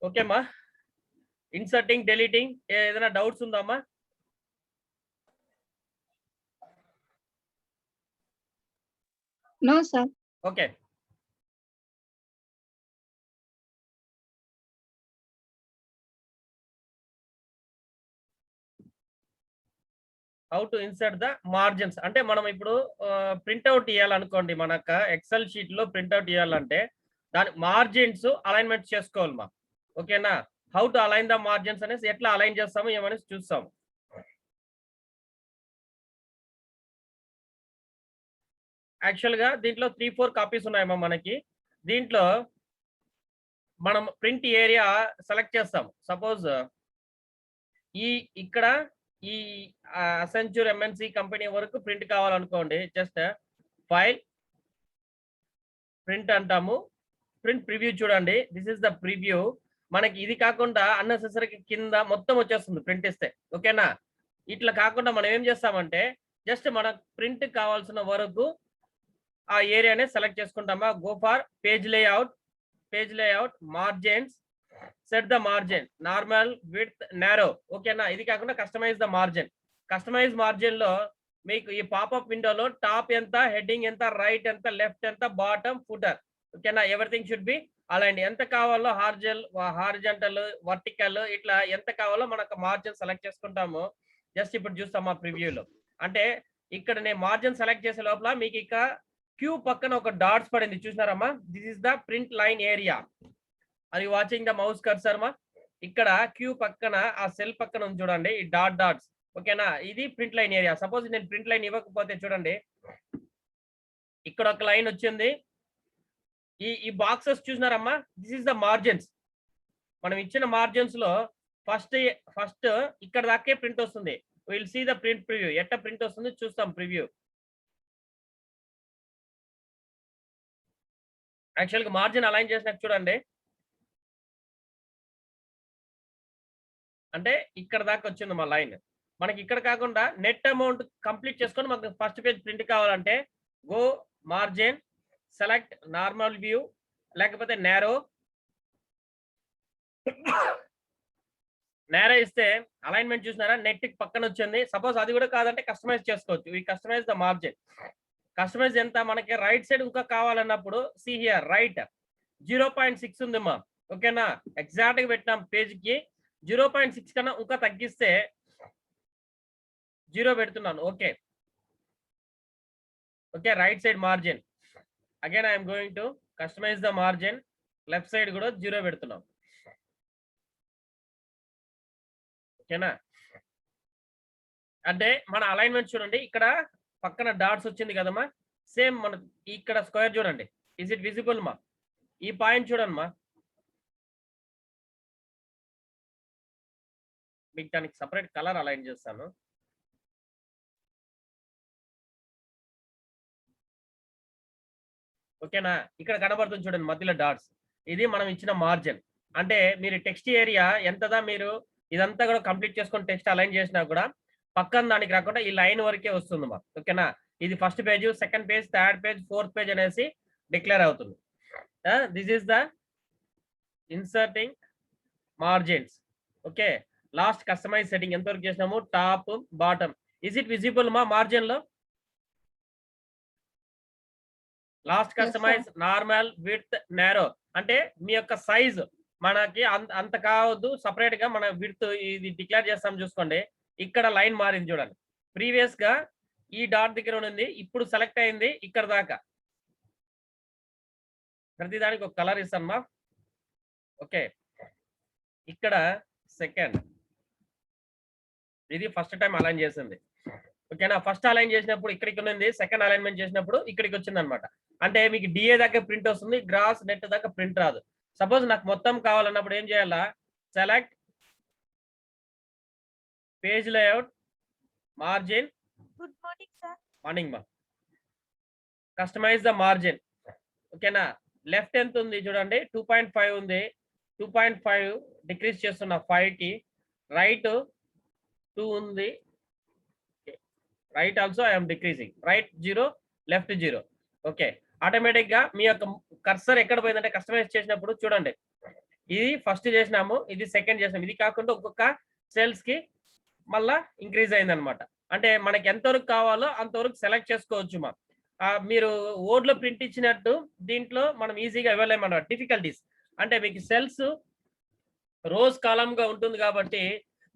ఓకేమ్మా. Inserting, డెలీటింగ్ ఏదైనా doubts ఉందామా? No sir. Okay. How to insert the margins అంటే మనం ఇప్పుడు ప్రింట్అవుట్ ఇవ్వాలనుకోండి, మనకు ఎక్సెల్ షీట్ లో ప్రింట్అవుట్ ఇవ్వాలంటే దాని మార్జిన్స్ అలైన్మెంట్ చేసుకోవాలి మా. ఓకేనా? How to align the margins అనేసి ఎట్లా అలైన్ చేస్తాము ఏమనేసి చూస్తాము. యాక్చువల్ గా దీంట్లో 3-4 కాపీస్ ఉన్నాయమ్మా మనకి. దీంట్లో మనం ప్రింట్ ఏరియా సెలెక్ట్ చేస్తాం. సపోజ్ ఇక్కడ ఈ అసెంచర్ ఎంఎన్సి కంపెనీ వరకు ప్రింట్ కావాలనుకోండి, జస్ట్ ఫైల్ ప్రింట్ అంటాము. ప్రింట్ ప్రివ్యూ చూడండి, దిస్ ఇస్ ద ప్రివ్యూ. మనకి ఇది కాకుండా అన్నెసెసరీ కింద మొత్తం వచ్చేస్తుంది ప్రింట్ ఇస్తే. ఓకేనా? ఇట్లా కాకుండా మనం ఏం చేస్తామంటే జస్ట్ మన ప్రింట్ కావాల్సిన వరకు ఆ ఏరియానే సెలెక్ట్ చేసుకుంటామా. Go for page layout margins, set the margin normal, width, narrow. ఓకేనా? ఇది కాకుండా customise the margin. Customise margin లో మీకు ఈ పాపప్ విండోలో టాప్ ఎంత, హెడ్డింగ్ ఎంత, రైట్ ఎంత, లెఫ్ట్ ఎంత, బాటమ్, ఫుటర్. ఓకేనా? Everything should be aligned. ఎంత కావాలో హారిజంటల్, వర్టికల్ ఇట్లా ఎంత కావాలో మనకు మార్జిన్ సెలెక్ట్ చేసుకుంటాము. జస్ట్ ఇప్పుడు చూస్తాం ఆ ప్రివ్యూలో. అంటే ఇక్కడ నేను మార్జిన్ సెలెక్ట్ చేసే లోపల మీకు ఇక్కడ క్యూ పక్కన ఒక డాట్స్ పడింది చూసినారమ్మా. This is the print line area. అది వాచింగ్ ద మౌస్ కర్సర్ మా. ఇక్కడ క్యూ పక్కన ఆ సెల్ పక్కన ఉంది చూడండి, ఈ డాట్స్. ఓకేనా? ఇది ప్రింట్ లైన్ ఏరియా. సపోజ్ నేను ప్రింట్ లైన్ ఇవ్వకపోతే చూడండి, ఇక్కడ ఒక లైన్ వచ్చింది. ఈ బాక్సెస్ చూసినారమ్మా, దిస్ ఇస్ ద మార్జిన్స్. మనం ఇచ్చిన మార్జిన్స్ లో ఫస్ట్ ఇక్కడ దాకే ప్రింట్ వస్తుంది. Will see the print preview. ఎట్ట ప్రింట్ వస్తుంది చూస్తాం ప్రివ్యూ. యాక్చువల్ గా మార్జిన్ అలైన్ చేసినట్టు చూడండి, అంటే ఇక్కడ దాకా వచ్చింది మా లైన్. మనకి ఇక్కడ కాకుండా నెట్ అమౌంట్ కంప్లీట్ చేసుకొని మనకు ఫస్ట్ పేజ్ ప్రింట్ కావాలంటే go margin, select normal view లేకపోతే నారో. నారో ఇస్తే అలైన్మెంట్ చూసినారా, నెట్ పక్కన వచ్చింది. సపోజ్ అది కూడా కాదంటే కస్టమైజ్ చేసుకోవచ్చు. ఈ కస్టమైజ్ ద మార్జిన్. కస్టమైజ్ ఎంత మనకి రైట్ సైడ్ ఇంకా కావాలన్నప్పుడు సి హియర్ రైట్ 0.6 ఉంది మా. ఓకేనా? ఎగ్జాక్ట్ గా పెట్టినాం పేజ్ కి. 0.6 కన్నా ఇంకా తగ్గిస్తే 0 పెడుతున్నాను. Okay okay. Right side margin again I'm going to customize the margin. Left side కూడా 0 పెడుతున్నాం. ఓకేనా? అంటే మన అలైన్మెంట్ చూడండి, ఇక్కడ పక్కన డాట్స్ వచ్చింది కదమ్మా. సేమ్ మన ఇక్కడ స్క్వేర్ చూడండి, ఇస్ ఇట్ విజిబుల్ మా? ఈ పాయింట్ చూడండి మా, మీకు దానికి సపరేట్ కలర్ అలైన్ చేస్తాను. ఓకేనా? ఇక్కడ కనబడుతుంది చూడండి మధ్యలో డాట్స్. ఇది మనం ఇచ్చిన మార్జిన్. అంటే మీరు టెక్స్ట్ ఏరియా ఎంతదా మీరు ఇదంతా కూడా కంప్లీట్ చేసుకొని టెక్స్ట్ అలైన్ చేసినా కూడా పక్కన దానికి రాకుండా ఈ లైన్ వరకే వస్తుంది మా. ఓకేనా? ఇది first page, second page, third page, fourth page అనేసి డిక్లేర్ అవుతుంది. This is the inserting margins. Okay. Last customize setting ఎంతవరకు చేసినాము, top, bottom. Is it visible మా మార్జిన్ లో? Last customize normal, width, narrow. అంటే మీ యొక్క సైజ్ మనకి అంత కావద్దు, సపరేట్ గా మన విడ్త్ ఇది డిక్లేర్ చేస్తాం. చూసుకోండి ఇక్కడ లైన్ మారింది చూడండి. ప్రీవియస్ గా ఈ డాట్ దగ్గర ఉంది, ఇప్పుడు సెలెక్ట్ అయింది ఇక్కడ దాకా. ప్రతిదానికి ఒక కలర్ ఇస్తాను మా. ఓకే. ఇక్కడ సెకండ్, ఇది ఫస్ట్ టైం అలైన్ చేసింది. ఓకేనా? ఫస్ట్ అలైన్ చేసినప్పుడు ఇక్కడికి ఉంది, సెకండ్ అలైన్మెంట్ చేసినప్పుడు ఇక్కడికి వచ్చింది అనమాట. అంటే మీకు డిఏ దాకా ప్రింట్ వస్తుంది, గ్రాస్ నెట్ దాకా ప్రింట్ రాదు. సపోజ్ నాకు మొత్తం కావాలన్నప్పుడు ఏం చేయాలా, select page layout margin. Good morning sir. Morning మా. Customise the margin. ఓకేనా? లెఫ్ట్ ఎంత ఉంది చూడండి, 2.5 ఉంది. 2.5 డిక్రీజ్ చేస్తున్నా 5 కి. రైట్ 2 ఉంది. Right also I'm decreasing. Right 0, left 0. Okay. Automatic గా మీ యొక్క కర్సర్ ఎక్కడ పోయిందంటే కస్టమైజ్ చేసినప్పుడు చూడండి ఇది ఫస్ట్ చేసినాము, ఇది సెకండ్ చేసినాము. ఇది కాకుండా ఒక్కొక్క సెల్స్ కి మళ్ళా ఇంక్రీజ్ అయిందనమాట. అంటే మనకి ఎంతవరకు కావాలో అంతవరకు సెలెక్ట్ చేసుకోవచ్చు మా. మీరు వర్డ్‌లో ప్రింట్ ఇచ్చినట్టు దీంట్లో మనం ఈజీగా ఇవ్వలేమన్నమాట. డిఫికల్టీస్ అంటే మీకు సెల్స్ రోస్ కాలమ్‌గా ఉంటుంది కాబట్టి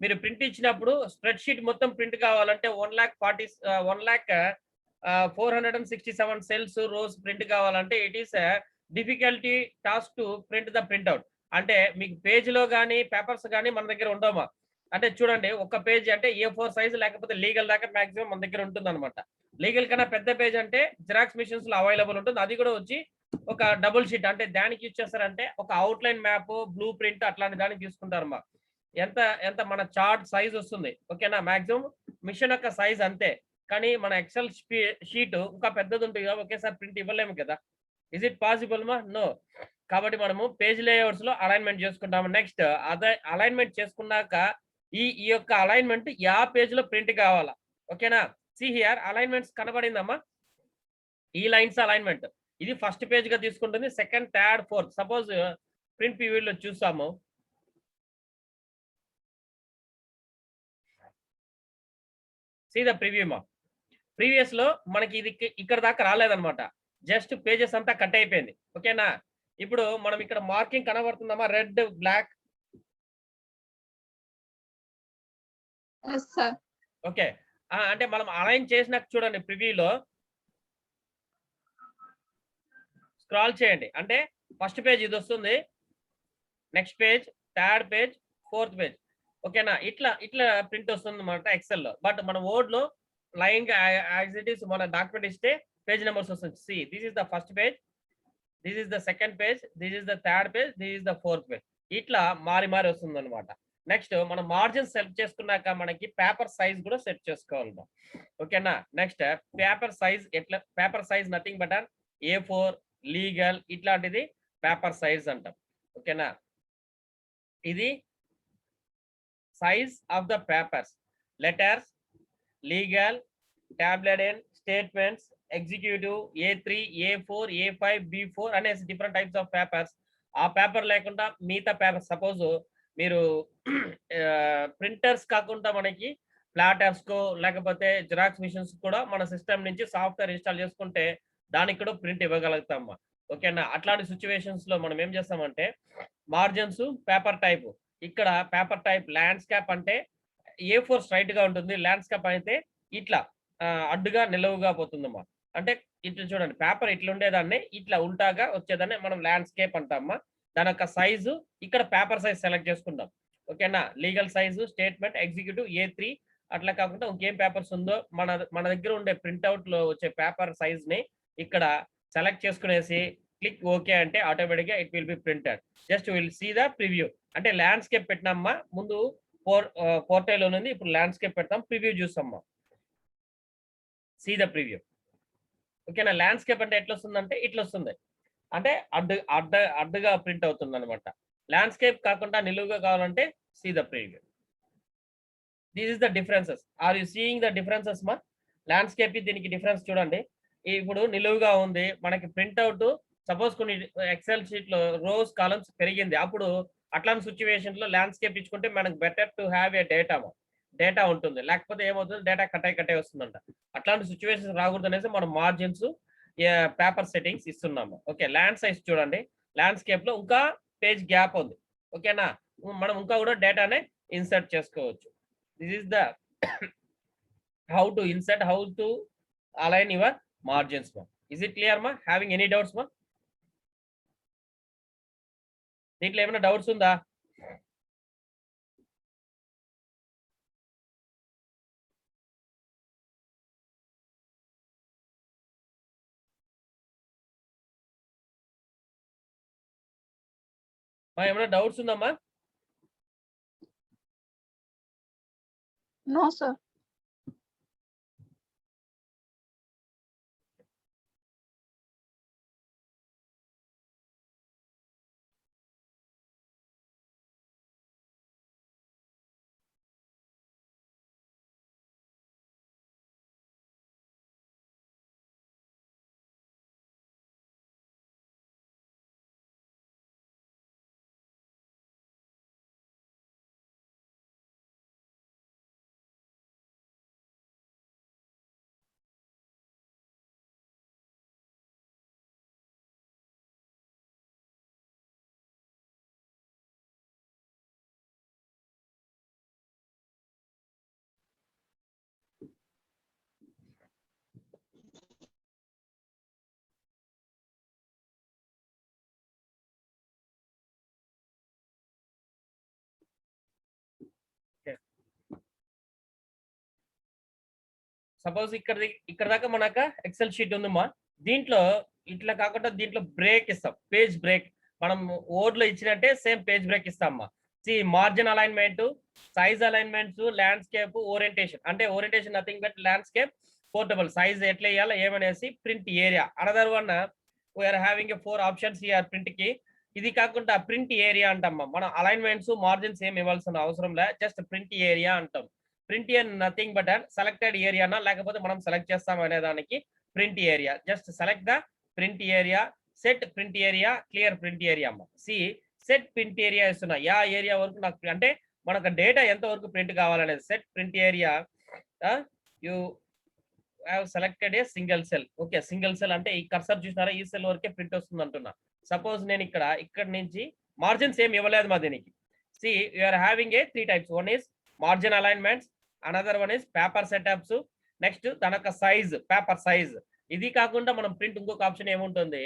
మీరు ప్రింట్ ఇచ్చినప్పుడు స్ప్రెడ్ షీట్ మొత్తం ప్రింట్ కావాలంటే 1,467 సెల్స్ రోస్ ప్రింట్ కావాలంటే it is difficulty task to print the printout. అంటే మీకు పేజ్‌లో గాని, పేపర్స్ గాని మన దగ్గర ఉండవుమా. అంటే చూడండి ఒక పేజ్ అంటే A4 సైజ్ లేకపోతే లీగల్ దాకా మాక్సిమం మన దగ్గర ఉంటుందన్నమాట. లీగల్ కన్నా పెద్ద పేజ్ అంటే జిరాక్స్ మెషిన్స్‌లో అవైలబుల్ ఉంటుంది. అది కూడా వచ్చి ఒక డబుల్ షీట్ అంటే దానికి యూజ్ చేస్తారంటే ఒక అవుట్‌లైన్ మ్యాప్, బ్లూ ప్రింట్ అట్లాంటి దానికి తీసుకుంటారమ్మా. ఎంత ఎంత మన చార్ట్ సైజ్ వస్తుంది. ఓకేనా? మాక్సిమం మిషన్ యొక్క సైజ్ అంతే. కానీ మన ఎక్సెల్ షీట్ ఇంకా పెద్దది ఉంటుంది కదా! ఒకేసారి ప్రింట్ ఇవ్వలేము కదా! ఇస్ ఇట్ పాసిబుల్ మా? నో. కాబట్టి మనము పేజ్ లేఔట్స్‌లో అలైన్‌మెంట్ చేసుకుంటాము. నెక్స్ట్ అదే అలైన్‌మెంట్ చేసుకున్నాక ఈ యొక్క అలైన్‌మెంట్ యా పేజ్‌లో ప్రింట్ కావాలా. ఓకేనా? సీ హియర్ అలైన్‌మెంట్స్ కనబడిందమ్మా? ఈ లైన్స్ అలైన్‌మెంట్. ఇది ఫస్ట్ పేజ్‌గా తీసుకుంటుంది. Second, third, fourth. Suppose print ప్రివ్యూలో చూసాము. సీ ద ప్రివ్యూ మా. ప్రీవియస్‌లో మనకి ఇది ఇక్కడ దాకా రాలేదన్నమాట. జస్ట్ పేజెస్ అంతా కట్ అయిపోయింది. ఓకేనా? ఇప్పుడు మనం ఇక్కడ మార్కింగ్ కనబడుతుందమ్మా red, black. Yes sir. Okay. అంటే మనం అలైన్ చేసినాక చూడండి ప్రివ్యూలో స్క్రాల్ చేయండి. అంటే ఫస్ట్ పేజ్ ఇదొస్తుంది. Next page, third page, fourth page. ఓకేనా? ఇట్లా ప్రింట్ వస్తుందన్నమాట ఎక్సెల్‌లో. బట్ మన వర్డ్‌లో లైన్‌గా యాస్ ఇట్ ఈస్ మన డాక్యుమెంట్ ఇస్తే పేజ్ నంబర్స్ వస్తుంది. See this is the first page, this is the second page, this is the third page, this is the fourth page. ఇట్లా మారి మారి వస్తుందన్నమాట. నెక్స్ట్ మనం మార్జిన్ సెలెక్ట్ చేసుకున్నాక మనకి పేపర్ సైజ్ కూడా సెట్ చేసుకోవాలి. ఓకేనా? Next paper size nothing but A4, legal ఇట్లాంటిది పేపర్ సైజ్ అంటాం. ఓకేనా? ఇది size of the papers, letters, legal, tablet and statements, executive, A3, A4, A5, B4 అనేసి డిఫరెంట్ టైప్స్ ఆఫ్ పేపర్స్. ఆ పేపర్ లేకుండా మిగతా పేపర్ సపోజ్ మీరు ప్రింటర్స్ కాకుండా మనకి ప్లాటర్స్‌కో లేకపోతే జిరాక్స్ మిషన్స్ కూడా మన సిస్టమ్ నుంచి సాఫ్ట్‌వేర్ ఇన్‌స్టాల్ చేసుకుంటే దానికి కూడా ప్రింట్ ఇవ్వగలుగుతాం. ఓకేనా? అట్లాంటి సిట్యుయేషన్స్‌లో మనం ఏం చేస్తామంటే మార్జిన్స్, పేపర్ టైప్. ఇక్కడ పేపర్ టైప్ ల్యాండ్‌స్కేప్ అంటే A4 స్ట్రెయిట్‌గా ఉంటుంది. ల్యాండ్‌స్కేప్ అయితే ఇట్లా అడ్డుగా నిలువుగా పోతుందమ్మా. అంటే ఇట్లా చూడండి పేపర్ ఇట్లుండేదాన్ని ఇట్లా ఉల్టాగా వచ్చేదాన్ని మనం ల్యాండ్‌స్కేప్ అంటామా. దాని యొక్క సైజు ఇక్కడ పేపర్ సైజ్ సెలెక్ట్ చేసుకుంటాం. ఓకేనా? Legal size, statement, executive, A3 అట్లా కాకుండా ఇంకేం పేపర్స్ ఉందో మన దగ్గర ఉండే ప్రింట్‌ఔట్‌లో వచ్చే పేపర్ సైజ్‌ని ఇక్కడ సెలెక్ట్ చేసుకునేసి క్లిక్ ఓకే అంటే ఆటోమేటిక్‌గా it will be printed. Just will see the preview. అంటే ల్యాండ్‌స్కేప్ పెట్టినామా ముందు పోర్ట్రైల్ ఉంది. ఇప్పుడు ల్యాండ్‌స్కేప్ పెడతాం. ప్రివ్యూ చూస్తామ్మా. See the preview. ఓకేనా? ల్యాండ్‌స్కేప్ అంటే ఎట్లొస్తుందంటే ఇట్లొస్తుంది. అంటే అడ్డుగా ప్రింట్ అవుతుందన్నమాట. ల్యాండ్‌స్కేప్ కాకుండా నిలువుగా కావాలంటే see the preview. This is the differences. Are you seeing the differences మా? ల్యాండ్‌స్కేప్‌కి దీనికి డిఫరెన్స్ చూడండి. ఇప్పుడు నిలువుగా ఉంది. మనకి ప్రింట్‌ఔట్ సపోజ్ కొన్ని ఎక్సెల్ షీట్‌లో రోస్, కాలమ్స్ పెరిగింది. అప్పుడు అట్లాంటి సిట్యుయేషన్‌లో ల్యాండ్‌స్కేప్ ఇచ్చుకుంటే మనకు better to have a data ఉంటుంది. లేకపోతే ఏమవుతుంది డేటా కట్ అయ్యి వస్తుందంట. అట్లాంటి సిట్యుయేషన్స్ రాకూడదనేసి మనం మార్జిన్స్, పేపర్ సెట్టింగ్స్ ఇస్తున్నాము. ఓకే. ల్యాండ్ సైజ్ చూడండి. ల్యాండ్‌స్కేప్‌లో ఇంకా పేజ్ గ్యాప్ ఉంది. ఓకేనా? మనం ఇంకా కూడా డేటాని ఇన్సర్ట్ చేసుకోవచ్చు. This is the how to insert, how to align your margins మా. ఇస్ ఇట్ క్లియర్ మా? హావింగ్ ఎనీ డౌట్స్ మా? దీంట్లో ఏమైనా డౌట్స్ ఉందా? ఏమైనా డౌట్స్ ఉందమ్మా? No sir. సపోజ్ ఇక్కడ దాకా మనక ఎక్సెల్ షీట్ ఉందమ్మా. దీంట్లో ఇట్లా కాకుండా దీంట్లో బ్రేక్ ఇస్తాం, పేజ్ బ్రేక్. మనం వర్డ్ లో ఇచ్చినట్టే సేమ్ పేజ్ బ్రేక్ ఇస్తామమ్మా. సి margin alignment, size alignments, landscape, orientation. అంటే orientation nothing but landscape portable size ఎట్లా వేయాలో ఏమనేసి, print area. Another one we are having 4 options here print కి. ఇది కాకుండా ప్రింట్ ఏరియా అంటాం. మనం అలైన్మెంట్స్ మార్జిన్స్ ఏం ఇవ్వాల్సిన అవసరం లే, జస్ట్ ప్రింట్ ఏరియా అంటాం. Print area nothing but selected ఏరియానా లేకపోతే మనం సెలెక్ట్ చేస్తాం అనే దానికి print area. Just select the print area, set print area, clear print area అమ్మ. సి సెట్ ప్రింట్ ఏరియా ఇస్తున్నా. యా ఏరియా వరకు నాకు అంటే మనకు డేటా ఎంత వరకు ప్రింట్ కావాలనేది. Set print area you have selected a single cell. Okay, single cell అంటే ఈ కర్సర్ చూసినారా, ఈ సెల్ వరకే ప్రింట్ వస్తుంది అంటున్నా. సపోజ్ నేను ఇక్కడ నుంచి మార్జిన్స్ ఏమి ఇవ్వలేదు మా దీనికి. See you are having a 3 types. One is margin alignments, another one is paper setups, next దాని యొక్క సైజ్, పేపర్ సైజ్. ఇది కాకుండా మనం ప్రింట్ ఇంకొక ఆప్షన్ ఏముంటుంది,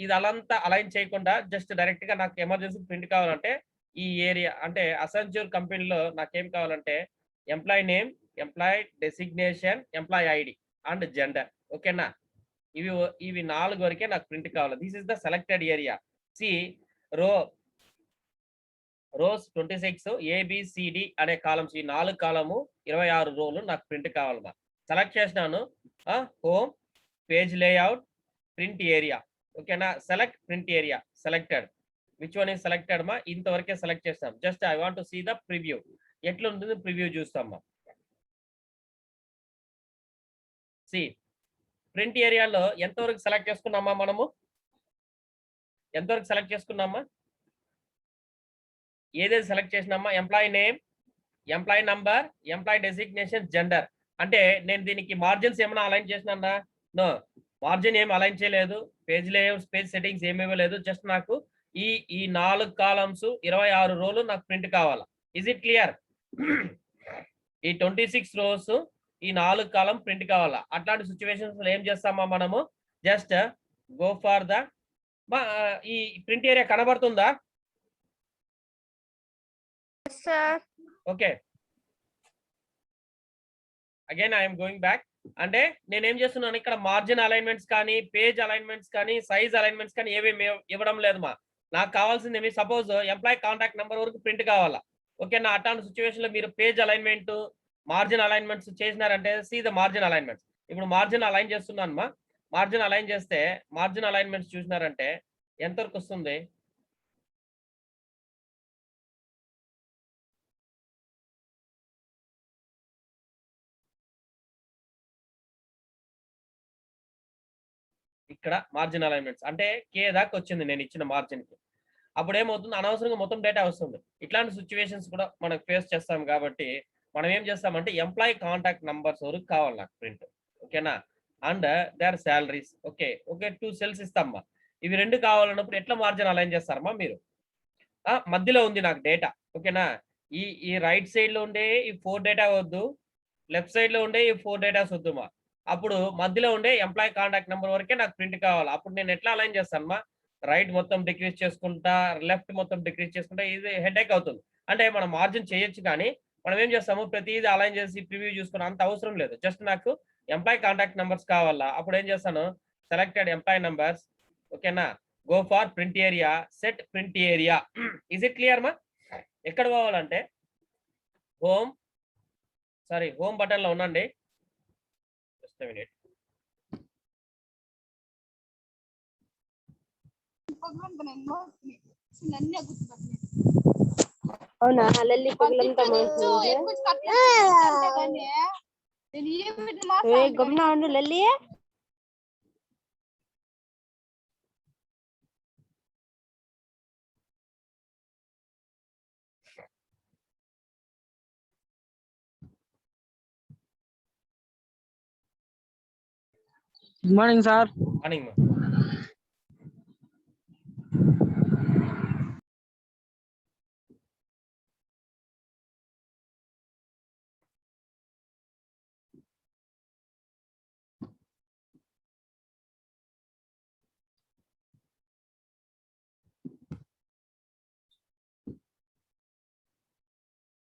ఇది అలంతా అలైన్ చేయకుండా జస్ట్ డైరెక్ట్ గా నాకు ఎమర్జెన్సీ ప్రింట్ కావాలంటే ఈ ఏరియా అంటే అసెంచర్ కంపెనీలో నాకేం కావాలంటే employee name, employee designation, employee ID and gender. ఓకేనా, ఇవి 4 వరకే నాకు ప్రింట్ కావాలి. This is the selected area. See rows 26 ABCD అనే కాలమ్స్, ఈ 4 కాలము 26 రోలు నాకు ప్రింట్ కావాలమ్మా. సెలెక్ట్ చేసినాను. Home, page layout, print area. ఓకేనా, select print area, selected. Which one is selected మా, ఇంతవరకే సెలెక్ట్ చేస్తాం. Just I want to see the preview. ఎట్లా ఉంటుంది ప్రివ్యూ చూస్తామా. సి ప్రింట్ ఏరియాలో ఎంతవరకు సెలెక్ట్ చేసుకున్నామా, మనము ఎంతవరకు సెలెక్ట్ చేసుకున్నామా, ఏదైతే సెలెక్ట్ చేసినామా, employee name, employee number, employee designation, gender. అంటే నేను దీనికి మార్జిన్స్ ఏమైనా అలైన్ చేసినా? నో, మార్జిన్ ఏమి అలైన్ చేయలేదు. పేజ్ లేఅవుట్స్, పేజ్ సెట్టింగ్స్ ఏమి ఇవ్వలేదు. జస్ట్ నాకు ఈ 4 కాలమ్స్ 26 రోలు నాకు ప్రింట్ కావాలా. Is it clear? ఈ 26 రోస్ ఈ 4 కాలం ప్రింట్ కావాలా. అట్లాంటి సిచ్యువేషన్స్ ఏం చేస్తామా మనము, జస్ట్ గో ఫర్ ద ఈ ప్రింట్ ఏరియా కనబడుతుందా? Okay, again I'm going back. అంటే నేనేం చేస్తున్నాను, ఇక్కడ మార్జిన్ అలైన్మెంట్స్ కానీ, పేజ్ అలైన్మెంట్స్ కానీ, సైజ్ అలైన్మెంట్స్ కానీ ఏవేమి ఇవ్వడం లేదు మా. నాకు కావాల్సింది ఏమి, సపోజ్ ఎంప్లాయీ కాంటాక్ట్ నెంబర్ వరకు ప్రింట్ కావాలా. ఓకేనా, అట్లాంటి సిచ్యువేషన్ లో మీరు పేజ్ అలైన్మెంట్, మార్జిన్ అలైన్మెంట్స్ చేసినారంటే సీ ద మార్జిన్ అలైన్మెంట్స్. ఇప్పుడు మార్జిన్ అలైన్ చేస్తున్నాను మా. మార్జిన్ అలైన్ చేస్తే మార్జిన్ అలైన్మెంట్స్ చూసినారంటే ఎంతవరకు వస్తుంది? ఇక్కడ మార్జిన్ అలైన్మెంట్స్ అంటే కే దాకా వచ్చింది నేను ఇచ్చిన మార్జిన్ కి. అప్పుడు ఏమవుతుంది, అనవసరంగా మొత్తం డేటా వస్తుంది. ఇట్లాంటి సిచ్యువేషన్స్ కూడా మనం ఫేస్ చేస్తాం కాబట్టి మనం ఏం చేస్తామంటే ఎంప్లాయీ కాంటాక్ట్ నంబర్స్ వరకు కావాలి నాకు ప్రింట్. ఓకేనా, and their salaries. Okay 2 cells ఇస్తామ్మా. ఇవి 2 కావాలన్నప్పుడు ఎట్లా మార్జిన్ అలైన్ చేస్తారమ్మా మీరు? మధ్యలో ఉంది నాకు డేటా. ఓకేనా, ఈ రైట్ సైడ్ లో ఉండే ఈ 4 డేటా వద్దు, లెఫ్ట్ సైడ్ లో ఉండే ఈ 4 డేటాస్ వద్దుమా. అప్పుడు మధ్యలో ఉండే ఎంప్లాయీ కాంటాక్ట్ నెంబర్ వరకే నాకు ప్రింట్ కావాలి. అప్పుడు నేను ఎట్లా అలైన్ చేస్తాను మా, రైట్ మొత్తం డిక్రీజ్ చేసుకుంటా, లెఫ్ట్ మొత్తం డిక్రీజ్ చేసుకుంటా, ఇది హెడేక్ అవుతుంది. అంటే మనం మార్జిన్ చేయొచ్చు కానీ మనం ఏం చేస్తాము, ప్రతిదీ అలైన్ చేసి ప్రివ్యూ చూసుకుని అంత అవసరం లేదు. జస్ట్ నాకు ఎంప్లాయీ కాంటాక్ట్ నెంబర్స్ కావాలా. అప్పుడు ఏం చేస్తాను, సెలెక్టెడ్ ఎంప్లాయీ నెంబర్స్. ఓకేనా, go for print area, set print area. Is it clear మా? ఎక్కడ పోవాలంటే హోమ్ బటన్ లో ఉండండి. Just a minute. అవునా, లల్లి పగలంతా గమనా ఉండు Lalli. Good morning sir. Morning.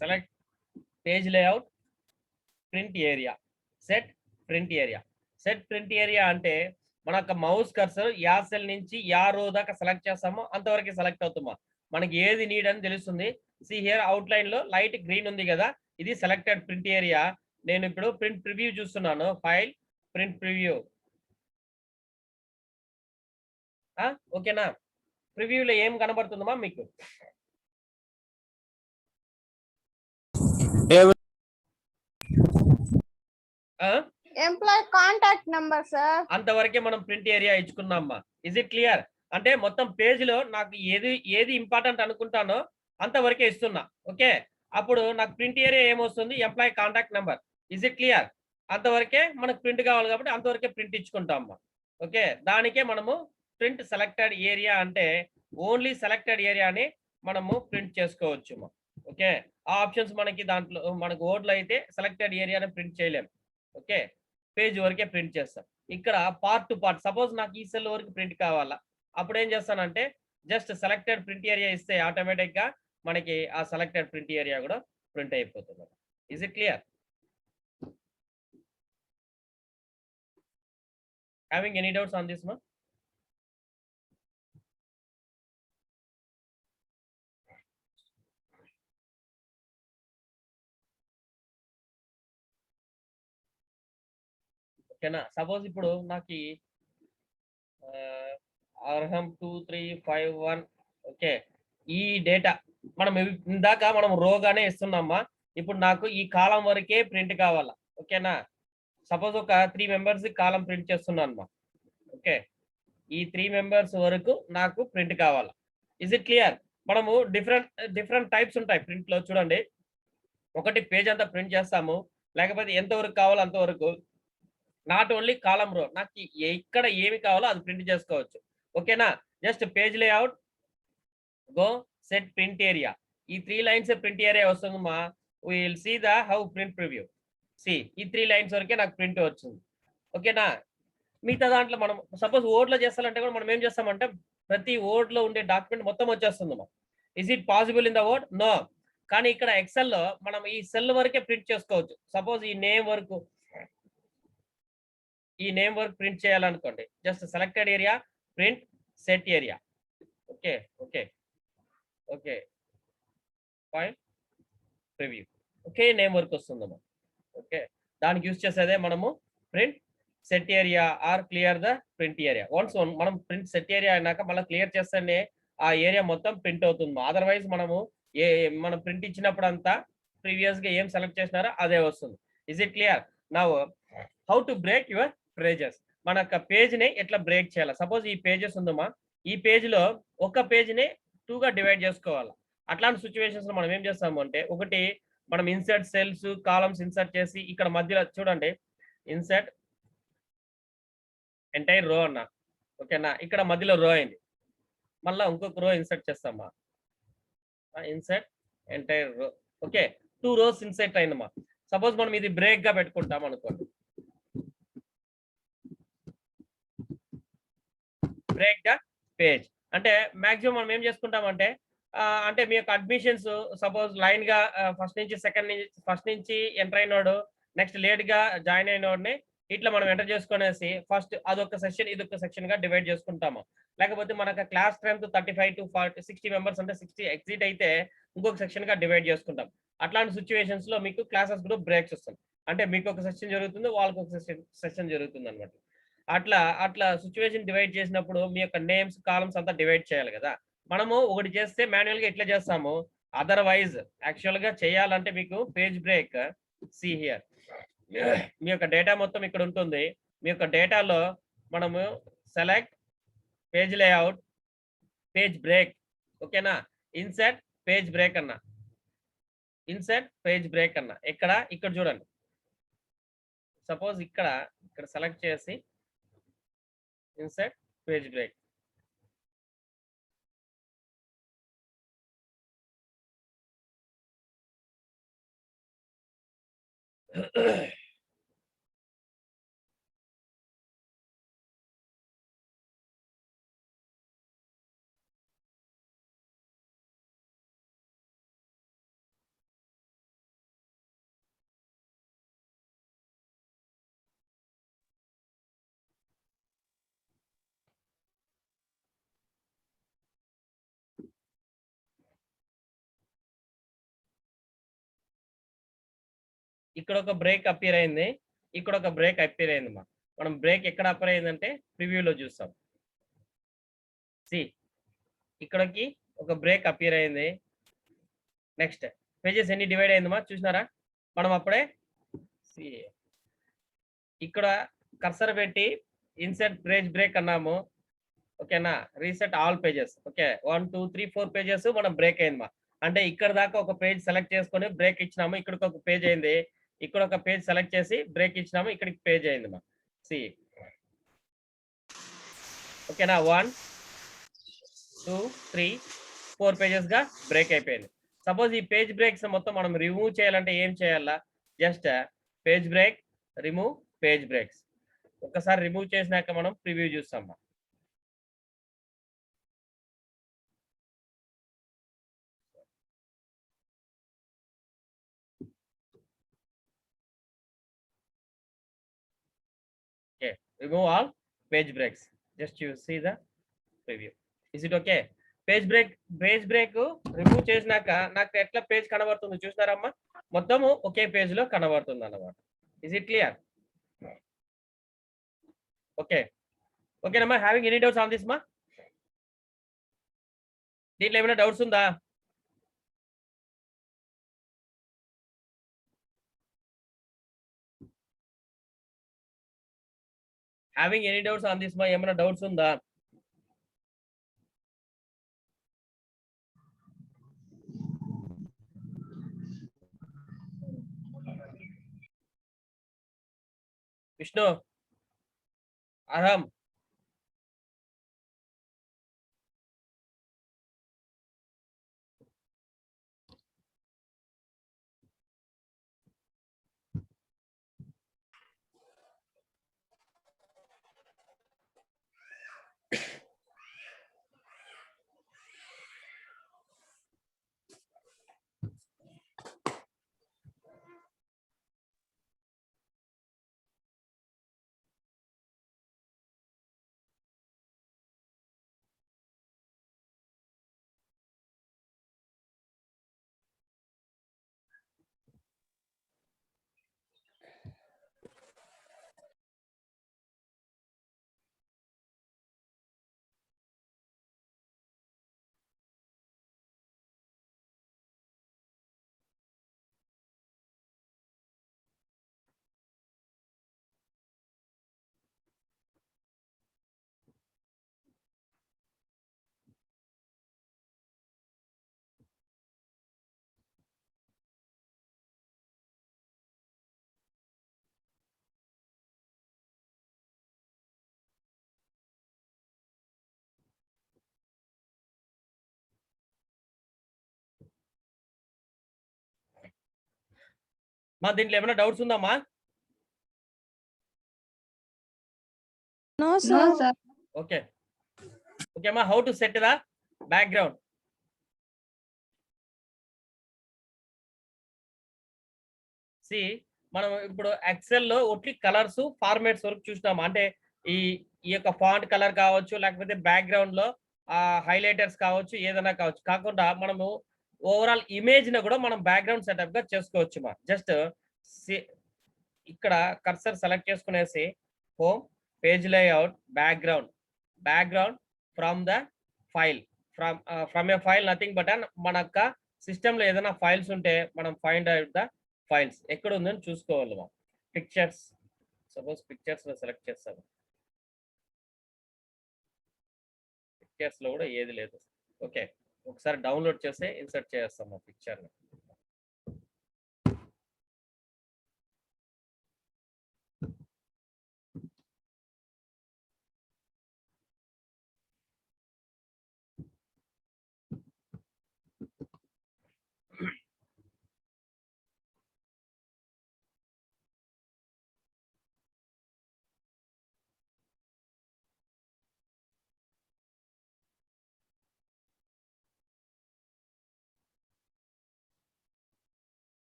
Select page layout, print area. Set print area. Set print area అంటే మన యొక్క మౌస్ కర్సర్ యా సెల్ నుంచి యా రో దాకా సెలెక్ట్ చేస్తామో అంతవరకు సెలెక్ట్ అవుతామా, మనకి ఏది నీడ్ అని తెలుస్తుంది. సి హియర్ అవుట్ లైన్ లో లైట్ గ్రీన్ ఉంది కదా, ఇది సెలెక్టెడ్ ప్రింట్ ఏరియా. నేను ఇప్పుడు ప్రింట్ ప్రివ్యూ చూస్తున్నాను. File print preview. ఓకేనా, ప్రివ్యూలో ఏం కనబడుతుందమ్మా మీకు? Employee contact number sir. అంతవరకే మనం ప్రింట్ ఏరియా ఇచ్చుకున్నామ్మా. Is it clear? అంటే మొత్తం పేజ్ లో నాకు ఏది ఇంపార్టెంట్ అనుకుంటానో అంతవరకే ఇస్తున్నా. ఓకే, అప్పుడు నాకు ప్రింట్ ఏరియా ఏమొస్తుంది? Employee contact number. Is it clear? అంతవరకే మనకు ప్రింట్ కావాలి కాబట్టి అంతవరకే ప్రింట్ ఇచ్చుకుంటామ్మా. ఓకే, దానికే మనము ప్రింట్ సెలెక్టెడ్ ఏరియా అంటే ఓన్లీ సెలెక్టెడ్ ఏరియాని మనము ప్రింట్ చేసుకోవచ్చు. ఓకే, ఆ ఆప్షన్స్ మనకి దాంట్లో మనకు ఓడ్లో అయితే సెలెక్టెడ్ ఏరియాని ప్రింట్ చేయలేము. ఓకే, పేజ్ వరకే ప్రింట్ చేస్తాం. ఇక్కడ పార్ట్ టు పార్ట్, సపోజ్ నాకు ఈ సెల్ వరకు ప్రింట్ కావాలా, అప్పుడు ఏం చేస్తానంటే జస్ట్ సెలెక్టెడ్ ప్రింట్ ఏరియా ఇస్తే ఆటోమేటిక్ గా మనకి ఆ సెలెక్టెడ్ ప్రింట్ ఏరియా కూడా ప్రింట్ అయిపోతుంది. Is it clear? Having any doubts on this? ఓకేనా, సపోజ్ ఇప్పుడు నాకు అర్హం 2351. ఓకే, ఈ డేటా మనం ఇందాక మనం రోగానే ఇస్తున్నామా, ఇప్పుడు నాకు ఈ కాలం వరకే ప్రింట్ కావాలా. ఓకేనా, సపోజ్ ఒక 3 మెంబర్స్ కాలం ప్రింట్ చేస్తున్నాను. ఓకే, ఈ 3 మెంబర్స్ వరకు నాకు ప్రింట్ కావాలా. Is it clear? మనము డిఫరెంట్ టైప్స్ ఉంటాయి ప్రింట్ లో. చూడండి, ఒకటి పేజ్ అంతా ప్రింట్ చేస్తాము, లేకపోతే ఎంతవరకు కావాలో అంతవరకు. నాట్ ఓన్లీ కాలం రో, నాకు ఇక్కడ ఏమి కావాలో అది ప్రింట్ చేసుకోవచ్చు. ఓకేనా, just page layout, go set print area. ఈ 3 లైన్స్ ప్రింట్ ఏరియా వస్తుందమ్మా. We will see the how print preview. See, ఈ 3 లైన్స్ వరకే నాకు ప్రింట్ వచ్చింది. ఓకేనా, మిగతా దాంట్లో మనం సపోజ్ ఓడ్లో చేస్తామంటే కూడా మనం ఏం చేస్తామంటే ప్రతి ఓడ్లో ఉండే డాక్యుమెంట్ మొత్తం వచ్చేస్తుందమ్మా. Is it possible in the word? No. కానీ ఇక్కడ ఎక్సెల్ లో మనం ఈ సెల్ వరకే ప్రింట్ చేసుకోవచ్చు. సపోజ్ ఈ నేమ్ వరకు ప్రింట్ చేయాలనుకోండి, just selected area, print set area. Okay okay okay, file preview. Okay, name work వస్తుందమ్మా. ఓకే, దానికి యూజ్ చేసేదే మనము print set area or clear the print area. Once మనం ప్రింట్ సెట్ ఏరియా అయినాక మళ్ళీ క్లియర్ చేస్తేనే ఆ ఏరియా మొత్తం ప్రింట్ అవుతుంది. అదర్వైజ్ మనము మనం ప్రింట్ ఇచ్చినప్పుడు అంతా ప్రీవియస్ గా ఏం సెలెక్ట్ చేసినారో అదే వస్తుంది. Is it clear? Now how to break your pages. మన యొక్క పేజ్ ని ఎట్లా బ్రేక్ చేయాలి? సపోజ్ ఈ పేజెస్ ఉందమ్మా, ఈ పేజ్ లో ఒక పేజ్ ని 2 గా డివైడ్ చేసుకోవాలి. అట్లాంటి సిచ్యువేషన్స్ లో మనం ఏం చేస్తాము అంటే, ఒకటి మనం ఇన్సర్ట్ సెల్స్ కాలమ్స్ ఇన్సర్ట్ చేసి ఇక్కడ మధ్యలో చూడండి, ఇన్సర్ట్ ఎంటైర్ రో అన్న. ఓకేనా, ఇక్కడ మధ్యలో రో అయింది, మళ్ళీ ఇంకొక రో ఇన్సర్ట్ చేస్తామా, insert entire row. Okay, 2 rows insert అయిందమ్మా. సపోజ్ మనం ఇది బ్రేక్ గా పెట్టుకుంటాం అనుకోండి, బ్రేక్ ద పేజ్ అంటే మాక్సిమం మనం ఏం చేసుకుంటామంటే అంటే మీ యొక్క అడ్మిషన్స్ సపోజ్ లైన్ గా ఫస్ట్ నుంచి ఎంటర్ అయినోడు, నెక్స్ట్ లేట్ గా జాయిన్ అయినోడిని ఇట్లా మనం ఎంటర్ చేసుకునేసి ఫస్ట్ అదొక సెక్షన్ ఇదొక సెక్షన్ గా డివైడ్ చేసుకుంటాము. లేకపోతే మనకు క్లాస్ స్ట్రెంత్ 35 to 60 మెంబర్స్ అంటే 60 ఎగ్జిట్ అయితే ఇంకొక సెక్షన్ గా డివైడ్ చేసుకుంటాం. అట్లాంటి సిచ్యువేషన్స్ లో మీకు క్లాసెస్ గ్రూప్ బ్రేక్స్ వస్తాయి. అంటే మీకు ఒక సెక్షన్ జరుగుతుంది, వాళ్ళకి ఒక సెక్షన్ జరుగుతుంది అనమాట. అట్లా సిచ్యువేషన్ డివైడ్ చేసినప్పుడు మీ యొక్క నేమ్స్ కాలమ్స్ అంతా డివైడ్ చేయాలి కదా. మనము ఒకటి చేస్తే మాన్యువల్ గా ఎట్లా చేస్తాము, అదర్వైజ్ యాక్చువల్ గా చేయాలంటే మీకు పేజ్ బ్రేక్. సి హియర్, మీ యొక్క డేటా మొత్తం ఇక్కడ ఉంటుంది. మీ యొక్క డేటాలో మనము select page layout, page break. ఓకేనా, ఇన్సర్ట్ పేజ్ బ్రేక్ అన్న, ఇన్సర్ట్ పేజ్ బ్రేక్ అన్న. ఇక్కడ చూడండి, సపోజ్ ఇక్కడ సెలెక్ట్ చేసి ఇన్సర్ట్ పేజ్ బ్రేక్. ఇక్కడ ఒక బ్రేక్ అపియర్ అయింది, ఇక్కడ ఒక బ్రేక్ అపియర్ అయింది మా. మనం బ్రేక్ ఎక్కడ అపియర్ అయిందంటే ప్రివ్యూలో చూస్తాం. సి ఇక్కడికి ఒక బ్రేక్ అపియర్ అయింది. నెక్స్ట్ పేజెస్ ఎన్ని డివైడ్ అయింది మా చూసినారా? మనం అప్పుడే ఇక్కడ కర్సర్ పెట్టి ఇన్సర్ట్ పేజ్ బ్రేక్ అన్నాము. ఓకేనా, reset all pages. Okay, 1 2 3 4 pages మనం బ్రేక్ అయింది మా. అంటే ఇక్కడ దాకా ఒక పేజ్ సెలెక్ట్ చేసుకొని బ్రేక్ ఇచ్చినాము, ఇక్కడికి ఒక పేజ్ అయింది, ఇక్కడ ఒక పేజ్ సెలెక్ట్ చేసి బ్రేక్ ఇచ్చినాము, ఇక్కడికి పేజ్ అయింది మా. సి ఓకేనా, 1 2 3 4 పేజెస్ గా బ్రేక్ అయిపోయింది. సపోజ్ ఈ పేజ్ బ్రేక్స్ మొత్తం మనం రిమూవ్ చేయాలంటే ఏం చేయాలా? Just page break, remove page breaks. ఒకసారి రిమూవ్ చేసినాక మనం ప్రివ్యూ చూస్తాం. Okay, remove all page breaks. Just you see the preview. Is it okay? Page break remove చేసినాక నాకు ఎట్లా పేజ్ కనబడుతుంది చూస్తారమ్మా? మొత్తము ఒకే పేజ్ లో కనబడుతుంది అన్నమాట. Is it clear? ఓకే ఓకేనమ్మా. Having any doubts on this మా? దీంట్లో ఏమైనా డౌట్స్ ఉందా? Having any doubts on this మా? ఏమైనా డౌట్స్ ఉందా? విష్ణు, అర్హం, మా దీంట్లో ఏమైనా డౌట్స్ ఉందమ్మా? No, sir. ఓకే ఓకే అమ్మా. How to set the background? See మనం ఇప్పుడు ఎక్సెల్ లో ఒట్టి కలర్స్ ఫార్మాట్స్ వరకు చూసినాం. అంటే ఈ ఈ యొక్క ఫాంట్ కలర్ కావచ్చు, లేకపోతే బ్యాక్గ్రౌండ్ లో హైలైటర్స్ కావచ్చు, ఏదైనా కావచ్చు. కాకుండా మనము ఓవరాల్ ఇమేజ్ ని కూడా మనం బ్యాక్గ్రౌండ్ సెటప్ గా చేసుకోవచ్చు మా. జస్ట్ ఇక్కడ కర్సర్ సెలెక్ట్ చేసుకునేసి home, page layout, background from the file, from a file, nothing but మన యొక్క సిస్టమ్ లో ఏదైనా ఫైల్స్ ఉంటే మనం ఫైండ్ అవుట్ ద ఫైల్స్ ఎక్కడ ఉందని చూసుకోవాలి. మా పిక్చర్స్, సపోజ్ పిక్చర్స్ లో సెలెక్ట్ చేస్తాము. పిక్చర్స్ లో కూడా ఏది లేదు. ఓకే, ఒకసారి డౌన్లోడ్ చేస్తే ఇన్సర్ట్ చేస్తాం మా పిక్చర్.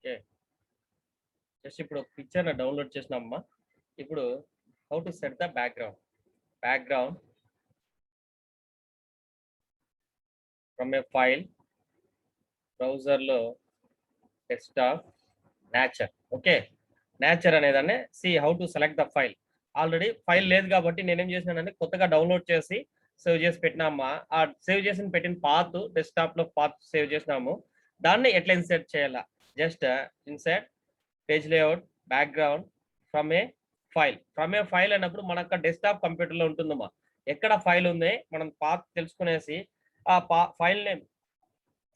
ఓకే, జస్ట్ ఇప్పుడు పిక్చర్ డౌన్లోడ్ చేసినామమ్మా. ఇప్పుడు how to set the background from a file, బ్రౌజర్లో డెస్క్టాప్, నేచర్. ఓకే, నేచర్ అనేదాన్ని see how to select the file. Already file లేదు కాబట్టి నేనేం చేసినానంటే కొత్తగా డౌన్లోడ్ చేసి సేవ్ చేసి పెట్టినామా. ఆ సేవ్ చేసి పెట్టిన పాత్ డెస్క్టాప్ లో పాత్ సేవ్ చేసినాము. దాన్ని ఎట్లా ఇన్సర్ట్ చేయాలా, just insert page layout background from a file అన్నప్పుడు మనకు డెస్క్టాప్ కంప్యూటర్ లో ఉంటుందమ్మా. ఎక్కడ ఫైల్ ఉంది మనం పాత్ తెలుసుకునేసి ఆ ఫైల్ నేమ్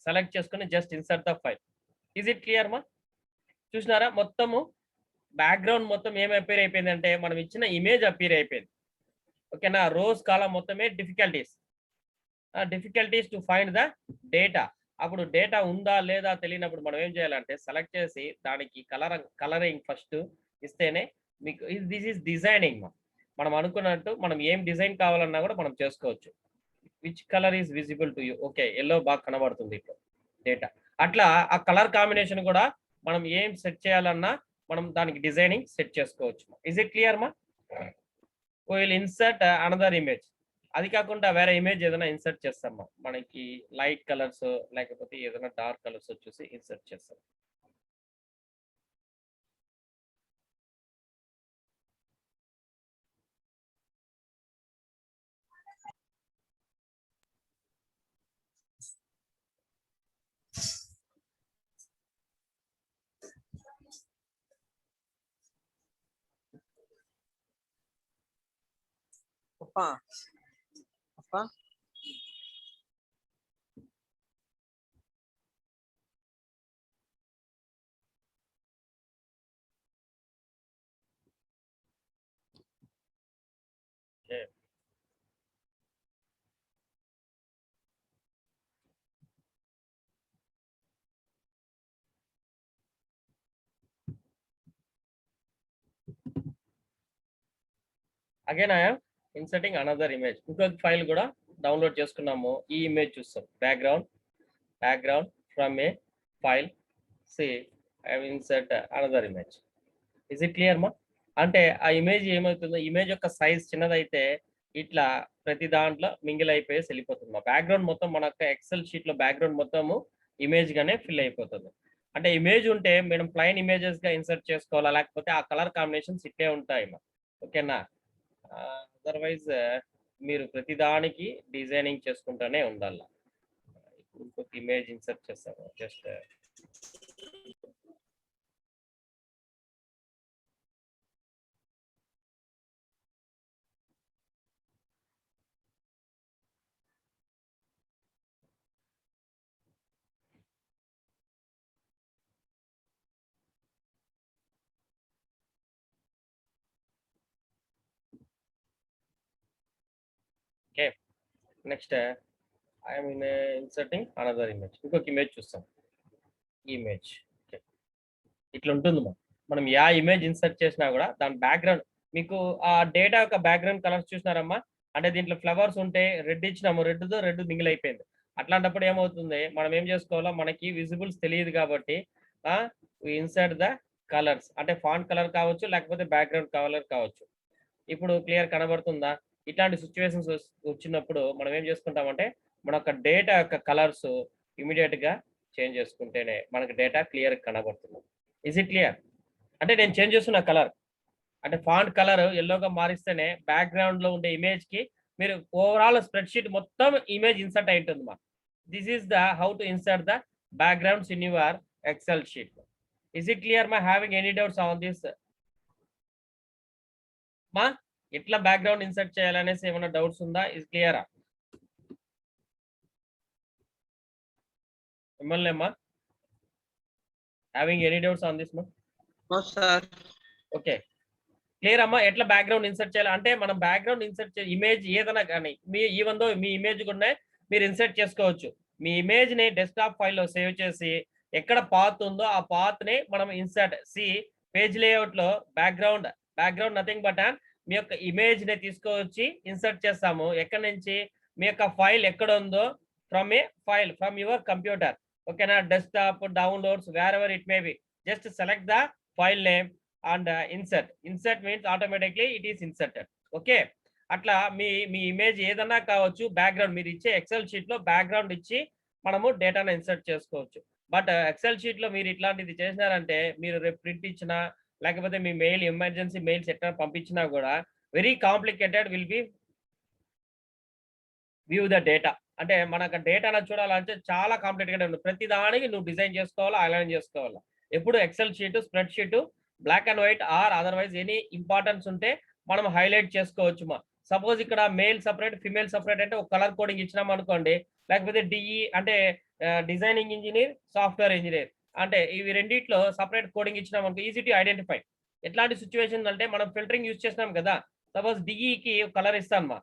సెలెక్ట్ చేసుకుని just insert the file. Is it clear మా? చూసినారా మొత్తము బ్యాక్గ్రౌండ్ మొత్తం ఏం అపీర్ అయిపోయింది అంటే మనం ఇచ్చిన ఇమేజ్ అపీర్ అయిపోయింది. ఓకేనా, రోజ్ కాలం మొత్తమే difficulties to find the data. అప్పుడు డేటా ఉందా లేదా తెలియనప్పుడు మనం ఏం చేయాలంటే సెలెక్ట్ చేసి దానికి కలరింగ్ ఫస్ట్ ఇస్తేనే మీకు దిస్ ఈస్ డిజైనింగ్. మనం అనుకున్నట్టు మనం ఏం డిజైన్ కావాలన్నా కూడా మనం చేసుకోవచ్చు. Which colour is visible to you? Okay, yellow బాగా కనబడుతుంది ఇప్పుడు డేటా. అట్లా ఆ కలర్ కాంబినేషన్ కూడా మనం ఏం సెట్ చేయాలన్నా మనం దానికి డిజైనింగ్ సెట్ చేసుకోవచ్చు. ఇస్ ఇట్ క్లియర్ మా? Will insert another image. అది కాకుండా వేరే ఇమేజ్ ఏదైనా ఇన్సర్ట్ చేస్తామా, మనకి లైట్ కలర్స్ లేకపోతే ఏదైనా డార్క్ కలర్స్ వచ్చేసి ఇన్సర్ట్ చేస్తాం. Okay. Again I'm inserting another image. ఇంకొక ఫైల్ కూడా డౌన్లోడ్ చేసుకున్నాము. ఈ ఇమేజ్ చూస్తాం, background from a file, see I insert another image. Is it clear మా? అంటే ఆ ఇమేజ్ ఏమవుతుందో, ఇమేజ్ యొక్క సైజ్ చిన్నదైతే ఇట్లా ప్రతి దాంట్లో మింగిల్ అయిపోయి వెళ్ళిపోతుంది. మా బ్యాక్గ్రౌండ్ మొత్తం మన ఎక్సెల్ షీట్ లో బ్యాక్గ్రౌండ్ మొత్తము ఇమేజ్ గానే ఫిల్ అయిపోతుంది. అంటే ఇమేజ్ ఉంటే మనం ప్లైన్ ఇమేజెస్ గా ఇన్సర్ట్ చేసుకోవాలా, లేకపోతే ఆ కలర్ కాంబినేషన్స్ ఇట్టే ఉంటాయి మా. ఓకేనా, అదర్వైజ్ మీరు ప్రతిదానికి డిజైనింగ్ చేసుకుంటూనే ఉండాలి. ఇంకొక ఇమేజ్ ఇన్సర్ట్ చేస్తాను just. Okay, next I'm inserting another image. ఇంకొక ఇమేజ్ చూస్తాం. ఇమేజ్ ఓకే, ఇట్లా ఉంటుంది. మనం యా ఇమేజ్ ఇన్సర్ట్ చేసినా కూడా దాని బ్యాక్గ్రౌండ్ మీకు ఆ డేటా యొక్క బ్యాక్గ్రౌండ్ కలర్స్ చూసినారమ్మా. అంటే దీంట్లో ఫ్లవర్స్ ఉంటే రెడ్ ఇచ్చినాము, రెడ్ మింగిల్ అయిపోయింది. అట్లాంటప్పుడు ఏమవుతుంది, మనం ఏం చేసుకోవాలో మనకి విజిబుల్స్ తెలియదు కాబట్టి ఇన్సర్ట్ ద కలర్స్. అంటే ఫాంట్ కలర్ కావచ్చు, లేకపోతే బ్యాక్గ్రౌండ్ కలర్ కావచ్చు. ఇప్పుడు క్లియర్ కనబడుతుందా? ఇట్లాంటి సిచ్యువేషన్స్ వచ్చినప్పుడు మనం ఏం చేసుకుంటామంటే మన యొక్క డేటా యొక్క కలర్స్ ఇమీడియట్ గా చేంజ్ చేసుకుంటేనే మనకి డేటా క్లియర్ కనబడుతుంది. Is it clear? అంటే నేను చేంజ్ చేస్తున్న కలర్ అంటే ఫాంట్ కలర్ ఎల్లోగా మారిస్తేనే బ్యాక్గ్రౌండ్ లో ఉండే ఇమేజ్ కి మీరు ఓవరాల్ స్ప్రెడ్ షీట్ మొత్తం ఇమేజ్ ఇన్సర్ట్ అయి ఉంటుంది మా. This is the how to insert the backgrounds in your Excel sheet. Is it clear మా? Having any doubts on this మా? ఎట్లా బ్యాక్గ్రౌండ్ ఇన్సర్ట్ చేయాలనేసి ఏమైనా డౌట్స్ ఉందా? ఇస్ క్లియరా మిమ్మల్ని అమ్మా? Having any doubts on this మా? ఓకే, క్లియర్ అమ్మా? ఎట్లా బ్యాక్గ్రౌండ్ ఇన్సర్ట్ చేయాలి అంటే మనం బ్యాక్గ్రౌండ్ ఇన్సర్ట్ ఇమేజ్ ఏదైనా కానీ మీ ఈవెన్ దో మీ ఇమేజ్ కూడా మీరు ఇన్సర్ట్ చేసుకోవచ్చు. మీ ఇమేజ్ ని డెస్క్టాప్ ఫైల్లో సేవ్ చేసి ఎక్కడ పాత్ ఉందో ఆ పాత్ ని మనం ఇన్సర్ట్ పేజ్ లేఅవుట్ లో బ్యాక్గ్రౌండ్ నథింగ్ బట్ మీ యొక్క ఇమేజ్ ని తీసుకొచ్చి ఇన్సర్ట్ చేస్తాము. ఎక్కడి నుంచి? మీ యొక్క ఫైల్ ఎక్కడ ఉందో ఫ్రమ్ యువర్ కంప్యూటర్. ఓకేనా, desktop, downloads, wear ever it may be, just select the file name and insert means automatically it is inserted. Okay, అట్లా మీ ఇమేజ్ ఏదన్నా కావచ్చు, బ్యాక్గ్రౌండ్ మీరు ఇచ్చే ఎక్సెల్ షీట్ లో బ్యాక్గ్రౌండ్ ఇచ్చి మనము డేటాను ఇన్సర్ట్ చేసుకోవచ్చు. బట్ ఎక్సెల్ షీట్ లో మీరు ఇట్లాంటిది చేసినారంటే మీరు రేపు ప్రింట్ ఇచ్చినా లేకపోతే మీ మెయిల్ ఎమర్జెన్సీ మెయిల్స్ ఎట్లా పంపించినా కూడా very complicated will be view the data. అంటే మనకు డేటాను చూడాలంటే చాలా కాంప్లికేటెడ్ ఉంది. ప్రతి దానికి నువ్వు డిజైన్ చేసుకోవాలా, అలైన్ చేసుకోవాలా. ఎప్పుడు excel sheet, spread sheet black and white or otherwise any importance ఉంటే మనం హైలైట్ చేసుకోవచ్చు. సపోజ్ ఇక్కడ మేల్ సపరేట్, ఫిమేల్ సపరేట్ అంటే ఒక కలర్ కోడింగ్ ఇచ్చినాం అనుకోండి, లేకపోతే డిఈ అంటే డిజైనింగ్ ఇంజనీర్, సాఫ్ట్వేర్ ఇంజనీర్ అంటే ఇవి రెండిట్లో సపరేట్ కోడింగ్ ఇచ్చినాం అనుకో, ఈజీ టు ఐడెంటిఫై. ఎట్లాంటి సిచ్యువేషన్ అంటే మనం ఫిల్టరింగ్ యూజ్ చేసినాం కదా, సపోజ్ డిఈకి కలర్ ఇస్తాను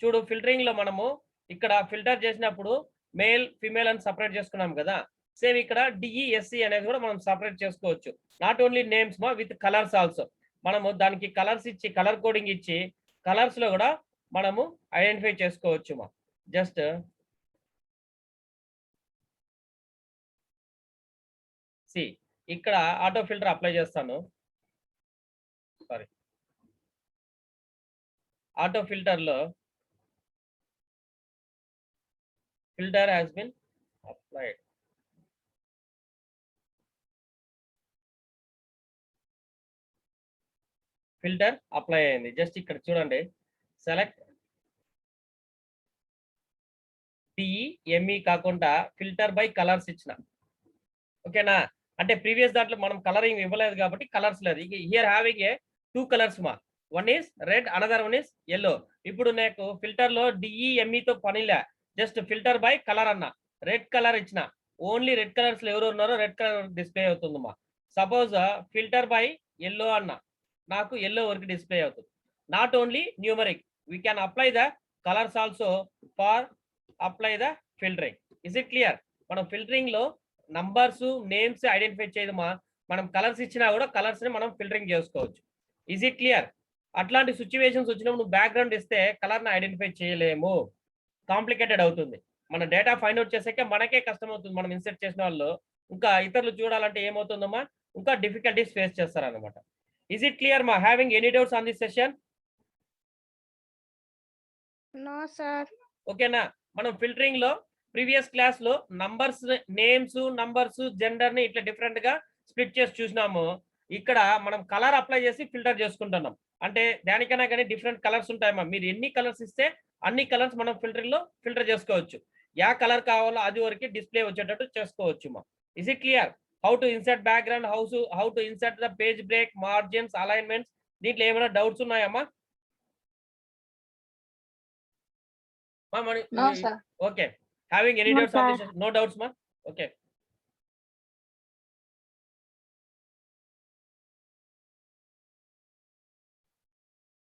చూడు, ఫిల్టరింగ్ లో మనము ఇక్కడ ఫిల్టర్ చేసినప్పుడు మేల్ ఫిమేల్ అని సపరేట్ చేసుకున్నాం కదా, సేమ్ ఇక్కడ డిఈఎస్సి అనేది కూడా మనం సపరేట్ చేసుకోవచ్చు. Not only names with colours also. మనము దానికి కలర్స్ ఇచ్చి, కలర్ కోడింగ్ ఇచ్చి కలర్స్ లో కూడా మనము ఐడెంటిఫై చేసుకోవచ్చు. జస్ట్ సి ఇక్కడ ఆటో ఫిల్టర్ అప్లై చేస్తాను. సారీ, ఆటో ఫిల్టర్ లో filter has been applied. Filter apply అయింది. జస్ట్ ఇక్కడ చూడండి, సెలెక్ట్ టిఈఎంఈ కాకుండా ఫిల్టర్ బై కలర్స్ ఇచ్చిన. ఓకేనా, అంటే ప్రీవియస్ దాంట్లో మనం కలరింగ్ ఇవ్వలేదు కాబట్టి కలర్స్ లేదు. Here having a 2 colours one is red, another one is yellow. ఇప్పుడు నాకు ఫిల్టర్ లో డిఈఎంఈతో పనిలే, జస్ట్ ఫిల్టర్ బై కలర్ అన్న, రెడ్ కలర్ ఇచ్చిన. ఓన్లీ రెడ్ కలర్స్ లో ఎవరు ఉన్నారో రెడ్ కలర్ డిస్ప్లే అవుతుంది. సపోజ్ ఫిల్టర్ బై ఎల్లో అన్న, నాకు ఎల్లో వరకు డిస్ప్లే అవుతుంది. Not only numeric, we can apply the colours also for apply the filtering. Is it clear? మనం ఫిల్టరింగ్ లో నంబర్స్, నేమ్స్ ఐడెంటిఫై చేయదమా, మనం కలర్స్ ఇచ్చినా కూడా కలర్స్ ని మనం ఫిల్టరింగ్ చేసుకోవచ్చు. Is it clear? అట్లాంటి సిచ్యువేషన్స్ వచ్చినప్పుడు నువ్వు బ్యాక్గ్రౌండ్ ఇస్తే కలర్ ని ఐడెంటిఫై చేయలేము, కాంప్లికేటెడ్ అవుతుంది. మన డేటా ఫైండ్ అవుట్ చేసాక మనకే కష్టం అవుతుంది. మనం ఇన్సర్ట్ చేసిన వాళ్ళు ఇంకా ఇతరులు చూడాలంటే ఏమవుతుందమ్మా, ఇంకా డిఫికల్టీస్ ఫేస్ చేస్తారన్నమాట. ఇస్ ఇట్ క్లియర్ మా? Having any doubts on this session? No sir. ఓకేనా, మనం ఫిల్టరింగ్ లో ప్రీవియస్ క్లాస్ లో నంబర్స్, నేమ్స్, నంబర్స్, జెండర్ ని ఇట్లా డిఫరెంట్ గా స్ప్లిట్ చేసి చూసినాము. ఇక్కడ మనం కలర్ అప్లై చేసి ఫిల్టర్ చేసుకుంటున్నాం. అంటే దానికైనా కానీ డిఫరెంట్ కలర్స్ ఉంటాయమ్మా. మీరు ఎన్ని కలర్స్ ఇస్తే అన్ని కలర్స్ మనం ఫిల్టరింగ్ లో ఫిల్టర్ చేసుకోవచ్చు. యా కలర్ కావాలో అది వరకు డిస్ప్లే వచ్చేటట్టు చేసుకోవచ్చు. Is it clear? How to insert background, how to insert the page break, margins, alignments, దీంట్లో ఏమైనా డౌట్స్ ఉన్నాయమ్మా? Okay, having any doubts on this? No doubts మా? ఓకే.